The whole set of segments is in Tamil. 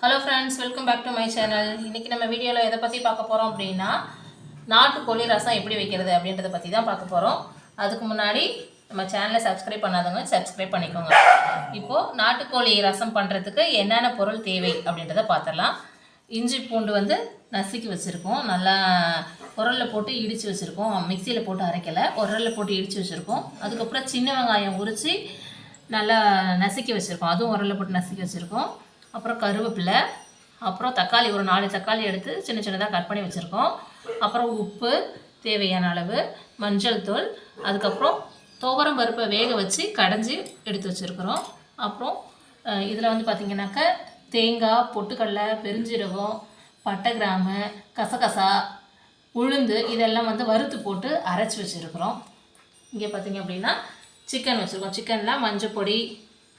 Hello friends, welcome back to my channel. இன்றைக்கி நம்ம வீடியோவில் எதை பற்றி பார்க்க போகிறோம் அப்படின்னா, நாட்டுக்கோழி ரசம் எப்படி வைக்கிறது அப்படின்றத பற்றி தான் பார்க்க போகிறோம். அதுக்கு முன்னாடி நம்ம சேனலை சப்ஸ்கிரைப் பண்ணாதவங்க சப்ஸ்கிரைப் பண்ணிக்கோங்க. இப்போது நாட்டுக்கோழி ரசம் பண்ணுறதுக்கு என்னென்ன பொருள் தேவை அப்படின்றத பார்த்துடலாம். இஞ்சி பூண்டு நசுக்கி வச்சுருக்கோம், நல்லா உரலில் போட்டு இடித்து வச்சுருக்கோம், மிக்சியில் போட்டு அரைக்கலை, உரலில் போட்டு இடித்து வச்சுருக்கோம். அதுக்கப்புறம் சின்ன வெங்காயம் உரித்து நல்லா நசுக்கி வச்சுருக்கோம், அதுவும் உரலில் போட்டு நசுக்கி வச்சுருக்கோம். அப்புறம் கருவேப்பிலை, அப்புறம் தக்காளி, ஒரு 4 தக்காளி எடுத்து சின்ன சின்னதாக கட் பண்ணி வச்சுருக்கோம். அப்புறம் உப்பு தேவையான அளவு, மஞ்சள் தூள், அதுக்கப்புறம் துவரம் பருப்பை வேக வச்சு கடைஞ்சி எடுத்து வச்சுருக்குறோம். அப்புறம் இதில் பார்த்திங்கனாக்கா தேங்காய், பொட்டுக்கடலை, பெருஞ்சீரகம், பட்டை, கிராம்பு, கசகசா, உளுந்து இதெல்லாம் வறுத்து போட்டு அரைச்சி வச்சுருக்குறோம். இங்கே பார்த்திங்க அப்படின்னா சிக்கன் வச்சுருக்கோம். சிக்கனில் மஞ்சள் பொடி,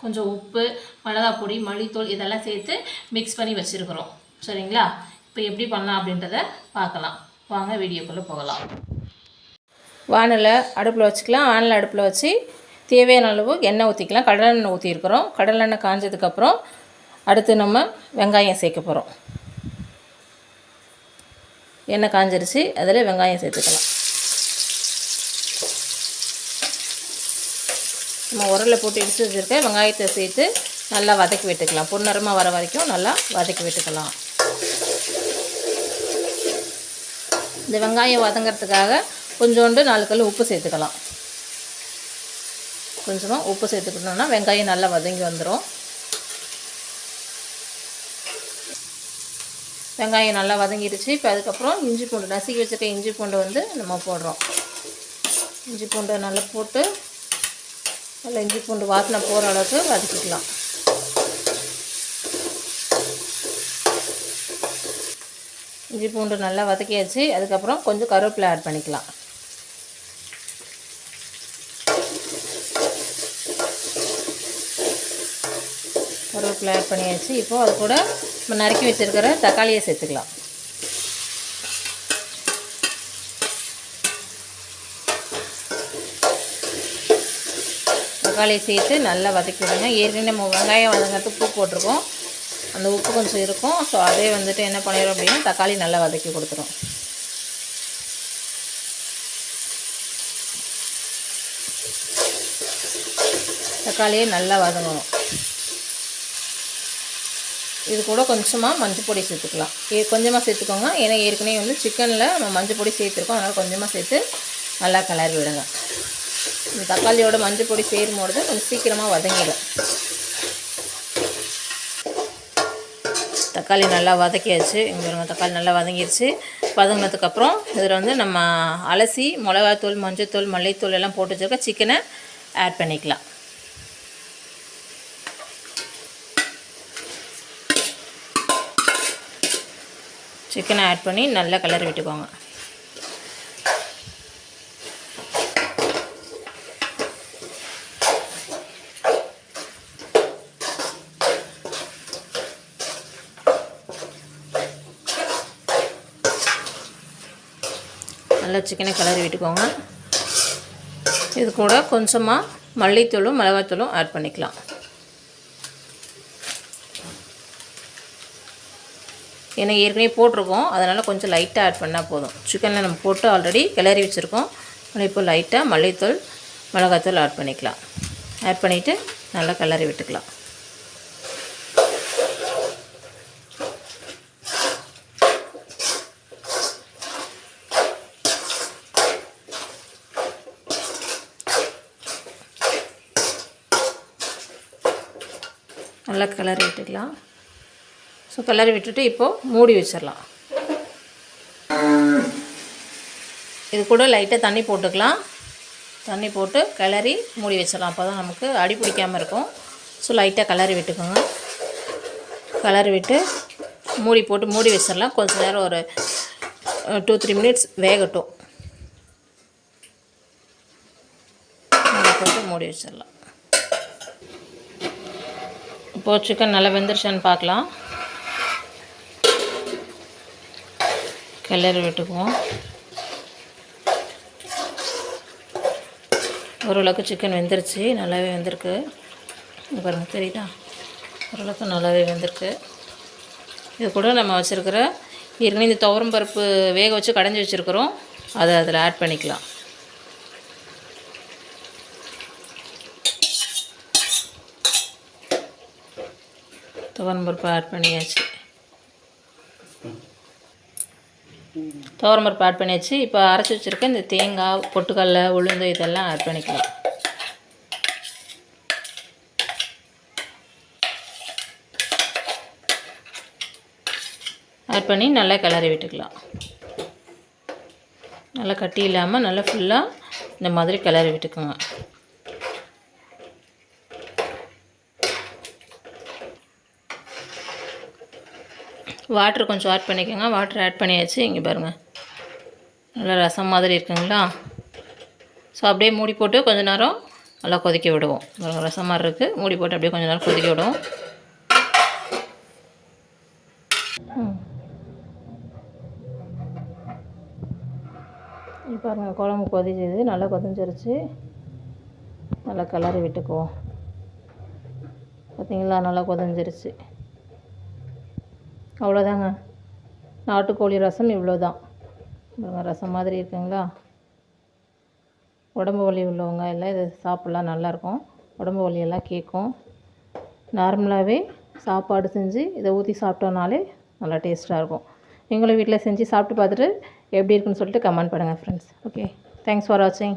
கொஞ்சம் உப்பு, மிளகாய் பொடி, மல்லித்தூள் இதெல்லாம் சேர்த்து மிக்ஸ் பண்ணி வச்சுருக்குறோம். சரிங்களா? இப்போ எப்படி பண்ணலாம் அப்படின்றத பார்க்கலாம். வாங்க வீடியோக்குள்ளே போகலாம். வானலை அடுப்பில் வச்சுக்கலாம். வானலை அடுப்பில் வச்சு தேவையான அளவு எண்ணெய் ஊற்றிக்கலாம். கடலெண்ணெய் ஊற்றிருக்கிறோம். கடலெண்ணெய் காஞ்சதுக்கப்புறம் அடுத்து நம்ம வெங்காயம் சேர்க்க போகிறோம். எண்ணெய் காஞ்சிருச்சு, அதில் வெங்காயம் சேர்த்துக்கலாம். நம்ம உரலில் போட்டு இடித்து வச்சுருக்க வெங்காயத்தை சேர்த்து நல்லா வதக்கி விட்டுக்கலாம். பொன்னிறமாக வர வரைக்கும் நல்லா வதக்கி விட்டுக்கலாம். இந்த வெங்காயம் வதங்கிறதுக்காக கொஞ்சோண்டு 4 கல் உப்பு சேர்த்துக்கலாம். கொஞ்சமாக உப்பு சேர்த்துக்கிட்டோம்னா வெங்காயம் நல்லா வதங்கி வந்துடும். வெங்காயம் நல்லா வதங்கிடுச்சு. இப்போ அதுக்கப்புறம் இஞ்சி பூண்டு, நசுக்கி வச்சுருக்க இஞ்சி பூண்டு நம்ம போடுறோம். இஞ்சி பூண்டை நல்லா போட்டு நல்லா இஞ்சி பூண்டு வாசனை போகிற அளவுக்கு வதக்கிக்கலாம். இஞ்சி பூண்டு நல்லா வதக்கியாச்சு. அதுக்கப்புறம் கொஞ்சம் கருவேப்பிலை ஆட் பண்ணிக்கலாம். கருவேப்பிலை ஆட் பண்ணியாச்சு. இப்போது அது கூட நம்ம நறுக்கி வச்சுருக்கிற தக்காளியை சேர்த்துக்கலாம். தக்காளியை சேர்த்து நல்லா வதக்கி விடுங்க. ஏற்கனவே நம்ம வெங்காயம் வதங்கிறதுக்கு உப்பு போட்டிருக்கோம், அந்த உப்பு கொஞ்சம் இருக்கும். ஸோ அதே என்ன பண்ணிடும் அப்படின்னா தக்காளி நல்லா வதக்கி கொடுத்துரும். தக்காளியை நல்லா வதங்கணும். இது கூட கொஞ்சமாக மஞ்சள் பொடி சேர்த்துக்கலாம். கொஞ்சமாக சேர்த்துக்கோங்க, ஏன்னா ஏற்கனவே சிக்கனில் நம்ம மஞ்சள் பொடி சேர்த்துருக்கோம், அதனால் கொஞ்சமாக சேர்த்து நல்லா கிளறி விடுங்க. இந்த தக்காளியோட மஞ்சள் பொடி சேரும்போது கொஞ்சம் சீக்கிரமாக வதங்கிடும். தக்காளி நல்லா வதக்கியாச்சு. இங்கே தக்காளி நல்லா வதங்கிடுச்சு. வதங்கினதுக்கப்புறம் இதில் நம்ம அலசி மிளகாத்தூள், மஞ்சள்தூள், மல்லித்தூள் எல்லாம் போட்டு வச்சுருக்க சிக்கனை ஆட் பண்ணிக்கலாம். சிக்கனை ஆட் பண்ணி நல்லா கிளறி விட்டுக்கோங்க. நல்லா சிக்கனை கிளறி விட்டுக்கோங்க. இது கூட கொஞ்சமாக மல்லித்தூளும் மிளகாத்தூளும் ஆட் பண்ணிக்கலாம். ஏன்னா ஏற்கனவே போட்டிருக்கோம், அதனால் கொஞ்சம் லைட்டாக ஆட் பண்ணால் போதும். சிக்கனில் நம்ம போட்டு ஆல்ரெடி கிளறி வச்சுருக்கோம். இப்போ லைட்டாக மல்லித்தூள், மிளகாத்தூள் ஆட் பண்ணிக்கலாம். ஆட் பண்ணிவிட்டு நல்லா கிளறி விட்டுக்கலாம். நல்லா கிளறி விட்டுக்கலாம். ஸோ கிளறி விட்டுட்டு இப்போது மூடி வச்சிடலாம். இது கூட லைட்டாக தண்ணி போட்டுக்கலாம். தண்ணி போட்டு கிளறி மூடி வச்சிடலாம். அப்போ தான் நமக்கு அடி பிடிக்காமல் இருக்கும். ஸோ லைட்டாக கிளறி விட்டுக்கோங்க. கிளறி விட்டு மூடி போட்டு மூடி வச்சிடலாம். கொஞ்சம் நேரம் ஒரு 2-3 மினிட்ஸ் வேகட்டும். மூடி போட்டு மூடி வச்சிடலாம். இப்போது சிக்கன் நல்லா வெந்துருச்சான்னு பார்க்கலாம். கிளறி விட்டுக்குவோம். ஓரளவுக்கு சிக்கன் வெந்துருச்சு, நல்லாவே வெந்திருக்கு. பாருங்கள், தெரியுதா? ஓரளவுக்கு நல்லாவே வெந்திருக்கு. இது கூட நம்ம வச்சுருக்கிற ஏற்கனவே இந்த துவரம் பருப்பு வேக வச்சு கடைஞ்சி வச்சுருக்குறோம், அதை அதில் ஆட் பண்ணிக்கலாம். துவரம் பருப்பு ஆட் பண்ணியாச்சு. துவரம் பருப்பு ஆட் பண்ணியாச்சு. இப்போ அரைச்சி வச்சுருக்க இந்த தேங்காய், பொட்டுக்கடலை, உளுந்து இதெல்லாம் ஆட் பண்ணிக்கலாம். ஆட் பண்ணி நல்லா கிளறி விட்டுக்கலாம். நல்லா கட்டி இல்லாமல் நல்லா ஃபுல்லாக இந்த மாதிரி கிளறி விட்டுக்கோங்க. வாட்ரு கொஞ்சம் ஆட் பண்ணிக்கோங்க. வாட்ரு ஆட் பண்ணியாச்சு. இங்கே பாருங்கள், நல்லா ரசம் மாதிரி இருக்குங்களா? ஸோ அப்படியே மூடி போட்டு கொஞ்சம் நேரம் நல்லா கொதிக்க விடுவோம். ரசம் மாதிரி இருக்குது, மூடி போட்டு அப்படியே கொஞ்சம் நேரம் கொதிக்க விடுவோம். இப்போ பாருங்கள், குழம்பு கொதிச்சுது, நல்லா கொதிஞ்சிருச்சு. நல்லா கிளறி விட்டுக்குவோம். பார்த்திங்களா, நல்லா கொதிஞ்சிருச்சு. அவ்வளோதாங்க, நாட்டுக்கோழி ரசம் இவ்வளோ தான். ரசம் மாதிரி இருக்குங்களா? உடம்பு வலி உள்ளவங்க எல்லாம் இதை சாப்பிட்லாம், நல்லாயிருக்கும். உடம்பு வலியெல்லாம் கேட்கும். நார்மலாகவே சாப்பாடு செஞ்சு இதை ஊற்றி சாப்பிட்டோன்னாலே நல்லா டேஸ்ட்டாக இருக்கும். நீங்களும் வீட்டில் செஞ்சு சாப்பிட்டு பார்த்துட்டு எப்படி இருக்குன்னு சொல்லிட்டு கமெண்ட் பண்ணுங்கள் ஃப்ரெண்ட்ஸ். ஓகே, தேங்க்ஸ் ஃபார் வாட்சிங்.